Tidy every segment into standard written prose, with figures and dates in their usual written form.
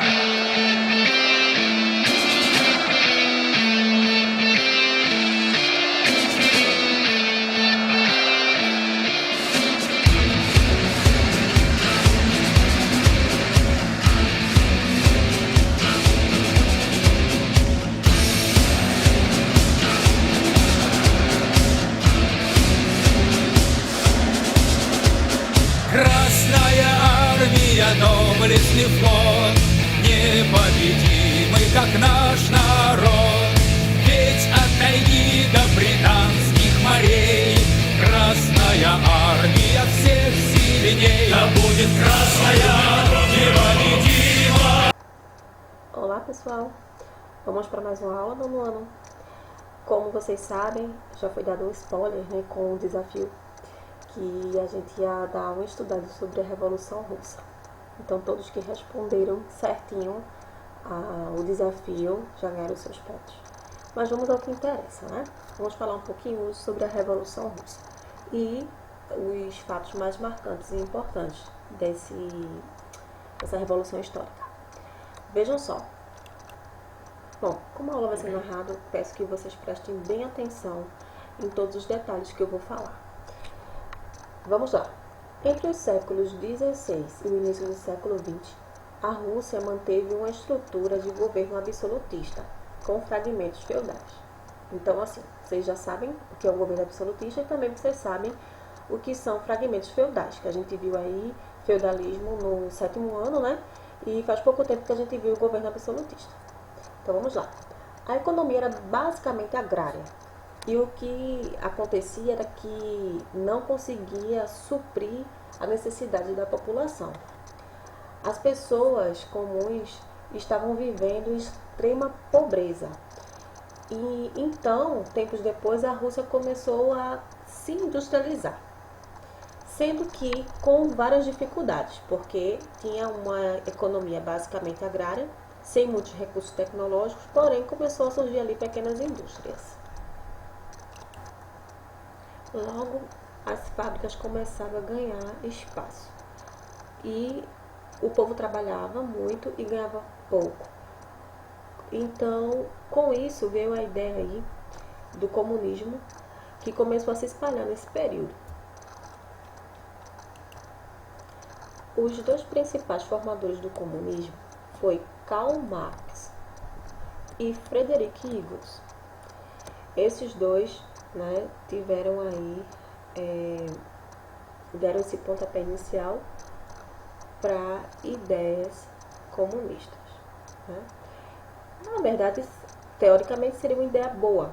Красная армия, доблестный флот, непобедимый, как наш народ. Ведь от тайги до британских морей Красная armia всех сильней. Да будет красная непобедима. Olá pessoal, vamos para mais uma aula do ano. Como vocês sabem, já foi dado um spoiler, né, com o desafio que a gente ia dar uma estudada sobre a Revolução Russa. Então todos que responderam certinho o desafio já ganharam seus pontos. Mas vamos ao que interessa, né? Vamos falar um pouquinho hoje sobre a Revolução Russa e os fatos mais marcantes e importantes dessa Revolução Histórica. Vejam só. Bom, como a aula vai ser narrada, peço que vocês prestem bem atenção em todos os detalhes que eu vou falar. Vamos lá. Entre os séculos XVI e o início do século XX, a Rússia manteve uma estrutura de governo absolutista, com fragmentos feudais. Então, assim, vocês já sabem o que é um governo absolutista e também vocês sabem o que são fragmentos feudais, que a gente viu aí feudalismo no 7º ano, né? E faz pouco tempo que a gente viu o governo absolutista. Então, vamos lá. A economia era basicamente agrária. E o que acontecia era que não conseguia suprir a necessidade da população. As pessoas comuns estavam vivendo extrema pobreza. E então, tempos depois, a Rússia começou a se industrializar. Sendo que com várias dificuldades, porque tinha uma economia basicamente agrária, sem muitos recursos tecnológicos, porém começou a surgir ali pequenas indústrias. Logo, as fábricas começaram a ganhar espaço e o povo trabalhava muito e ganhava pouco. Então, com isso veio a ideia aí do comunismo, que começou a se espalhar nesse período. Os dois principais formadores do comunismo foi Karl Marx e Frederick Engels. Esses dois, né, tiveram aí, deram esse pontapé inicial para ideias comunistas, né? Na verdade, teoricamente seria uma ideia boa,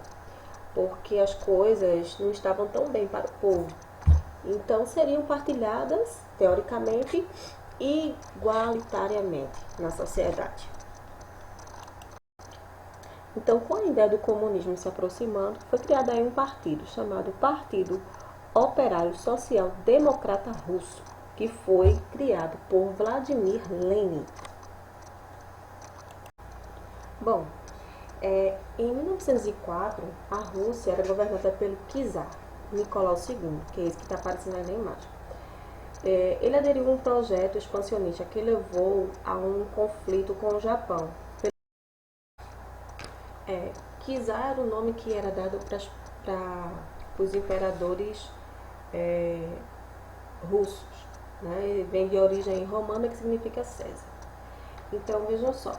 porque as coisas não estavam tão bem para o povo. Então seriam partilhadas, teoricamente, igualitariamente na sociedade. Então, com a ideia do comunismo se aproximando, foi criado aí um partido chamado Partido Operário Social Democrata Russo, que foi criado por Vladimir Lenin. Bom, em 1904, a Rússia era governada pelo czar Nicolau II, que é esse que está aparecendo aí na imagem. Ele aderiu a um projeto expansionista que levou a um conflito com o Japão. Czar era o nome que era dado para os imperadores russos, né? Ele vem de origem romana, que significa César. Então, vejam só.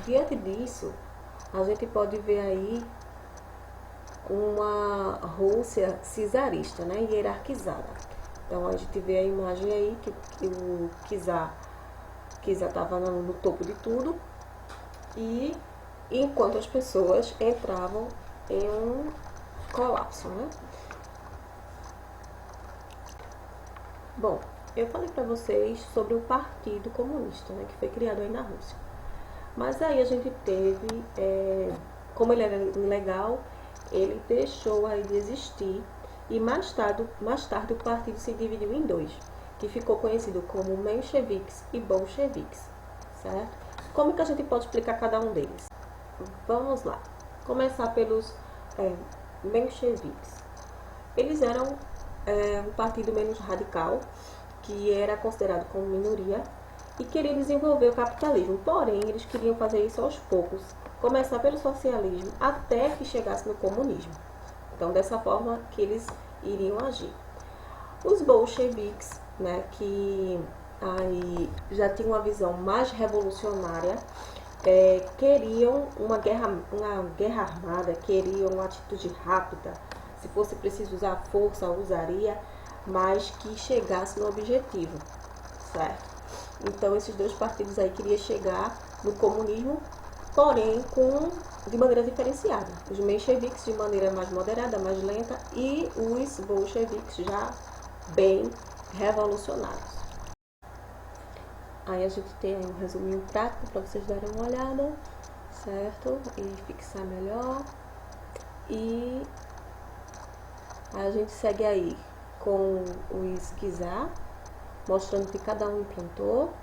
Diante disso, a gente pode ver aí uma Rússia czarista, né, hierarquizada. Então a gente vê a imagem aí que o czar estava no topo de tudo, e enquanto as pessoas entravam em um colapso, né? Bom, eu falei para vocês sobre o Partido Comunista, né, que foi criado aí na Rússia. Mas aí a gente teve, como ele era ilegal, ele deixou aí de existir, e mais tarde o partido se dividiu em dois, que ficou conhecido como mencheviques e bolcheviques, certo? Como que a gente pode explicar cada um deles? Vamos lá. Começar pelos mencheviques. Eles eram um partido menos radical, que era considerado como minoria, e queriam desenvolver o capitalismo. Porém, eles queriam fazer isso aos poucos, começar pelo socialismo até que chegasse no comunismo. Então, dessa forma que eles iriam agir. Os bolcheviques, né, que aí já tinham uma visão mais revolucionária, queriam uma guerra armada, queriam uma atitude rápida, se fosse preciso usar força, usaria, mas que chegasse no objetivo, certo? Então esses dois partidos aí queriam chegar no comunismo, porém de maneira diferenciada. Os mencheviques de maneira mais moderada, mais lenta, e os bolcheviques já bem revolucionários. Aí a gente tem aí um resuminho prático para vocês darem uma olhada, certo? E fixar melhor. E a gente segue aí com os czar, mostrando que cada um implantou.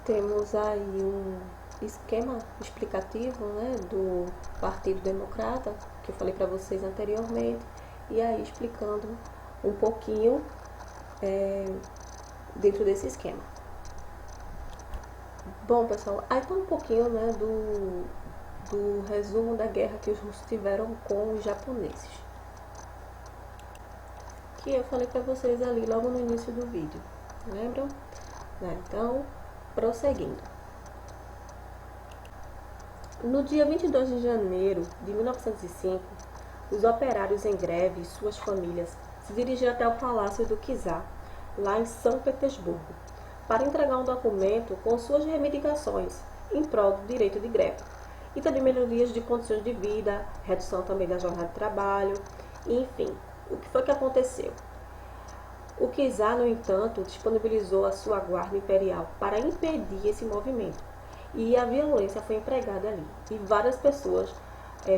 Temos aí um esquema explicativo, né, do Partido Democrata, que eu falei para vocês anteriormente, e aí explicando um pouquinho dentro desse esquema. Bom, pessoal, aí tá um pouquinho, né, do resumo da guerra que os russos tiveram com os japoneses, que eu falei para vocês ali logo no início do vídeo, lembram? Então, prosseguindo. No dia 22 de janeiro de 1905, os operários em greve e suas famílias se dirigiram até o Palácio do Czar, lá em São Petersburgo, para entregar um documento com suas reivindicações em prol do direito de greve e também melhorias de condições de vida, redução também da jornada de trabalho, enfim. O que foi que aconteceu? O czar, no entanto, disponibilizou a sua guarda imperial para impedir esse movimento, e a violência foi empregada ali, e várias pessoas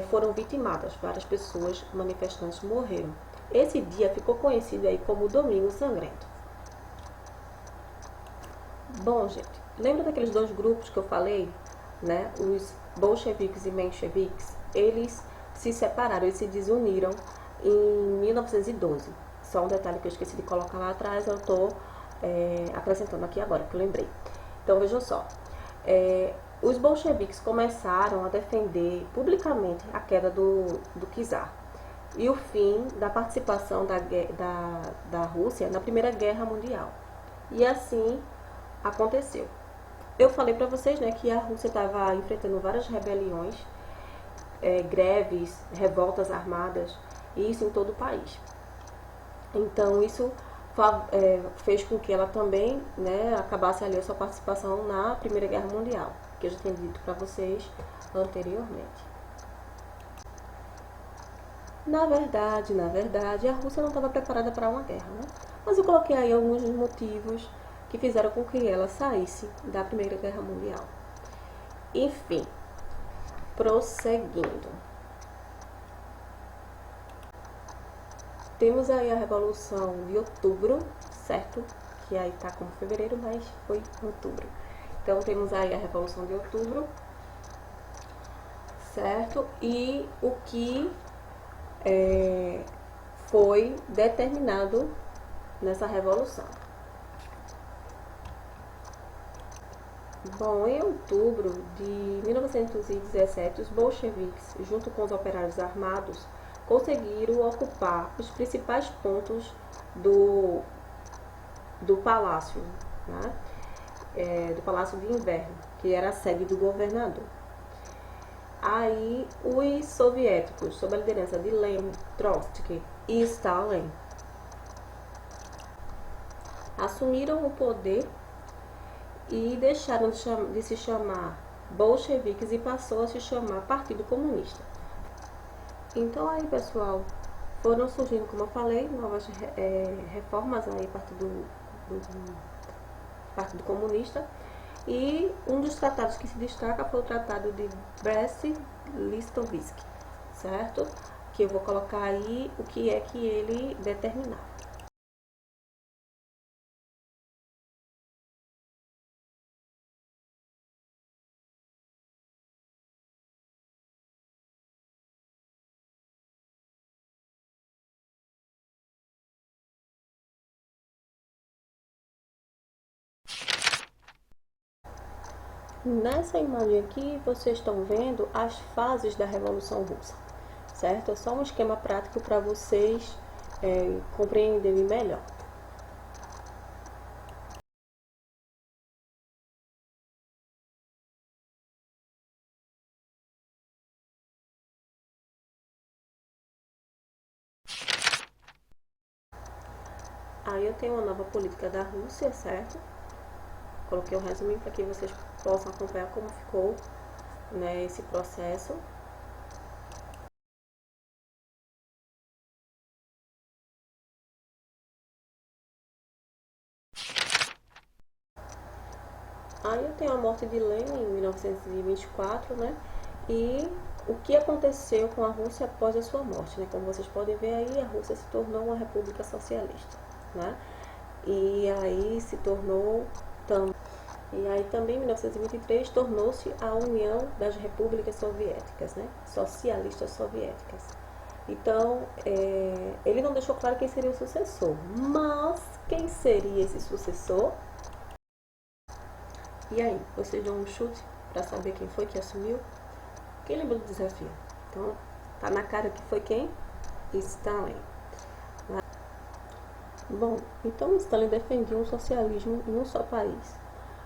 foram vitimadas, várias pessoas manifestantes morreram. Esse dia ficou conhecido aí como Domingo Sangrento. Bom, gente, lembra daqueles dois grupos que eu falei, né? Os bolcheviques e mencheviques, eles se separaram, eles se desuniram em 1912. Só um detalhe que eu esqueci de colocar lá atrás, eu estou acrescentando aqui agora, que eu lembrei. Então, vejam só. Os bolcheviques começaram a defender publicamente a queda do czar e o fim da participação da Rússia na Primeira Guerra Mundial. E assim aconteceu. Eu falei para vocês, né, que a Rússia estava enfrentando várias rebeliões, greves, revoltas armadas, e isso em todo o país. Então isso fez com que ela também, né, acabasse ali a sua participação na Primeira Guerra Mundial, que eu já tinha dito para vocês anteriormente. Na verdade, a Rússia não estava preparada para uma guerra, né? Mas eu coloquei aí alguns motivos que fizeram com que ela saísse da Primeira Guerra Mundial. Enfim, prosseguindo. Temos aí a Revolução de Outubro, certo? Que aí tá como fevereiro, mas foi outubro. Então temos aí a Revolução de Outubro, certo? E o que foi determinado nessa revolução. Bom, em outubro de 1917, os bolcheviques, junto com os operários armados, conseguiram ocupar os principais pontos do palácio, né? Do Palácio de Inverno, que era a sede do governador. Aí, os soviéticos, sob a liderança de Lenin, Trotsky e Stalin, assumiram o poder e deixaram de se chamar bolcheviques e passou a se chamar Partido Comunista. Então aí, pessoal, foram surgindo, como eu falei, novas reformas aí a partir do Partido Comunista, e um dos tratados que se destaca foi o Tratado de Brest-Litovsk, certo? Que eu vou colocar aí o que é que ele determinava. Nessa imagem aqui, vocês estão vendo as fases da Revolução Russa, certo? É só um esquema prático para vocês compreenderem melhor. Aí eu tenho uma nova política da Rússia, certo? Coloquei um resuminho para que vocês possam acompanhar como ficou, né, esse processo. Aí eu tenho a morte de Lenin em 1924, né? E o que aconteceu com a Rússia após a sua morte, né? Como vocês podem ver aí, a Rússia se tornou uma república socialista, né? E aí se tornou E aí também em 1923 tornou-se a União das Repúblicas Soviéticas, né? Socialistas soviéticas. Então, ele não deixou claro quem seria o sucessor, mas quem seria esse sucessor? E aí, vocês dão um chute para saber quem foi que assumiu? Quem lembra do desafio? Então, tá na cara que foi quem? Stalin. Bom, então Stalin defendia um socialismo em um só país.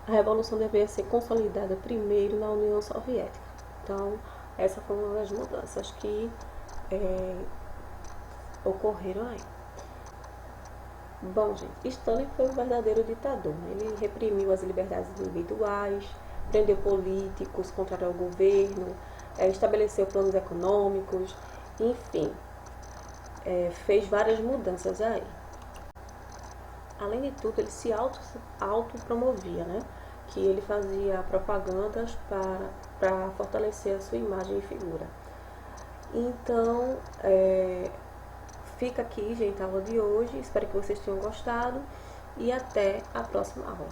A revolução deveria ser consolidada primeiro na União Soviética. Então, essa foi uma das mudanças que ocorreram aí. Bom, gente, Stalin foi um verdadeiro ditador. Ele reprimiu as liberdades individuais, prendeu políticos, contra o governo, estabeleceu planos econômicos, enfim, fez várias mudanças aí. Além de tudo, ele se autopromovia, né? Que ele fazia propagandas para fortalecer a sua imagem e figura. Então, fica aqui, gente, a aula de hoje. Espero que vocês tenham gostado e até a próxima aula.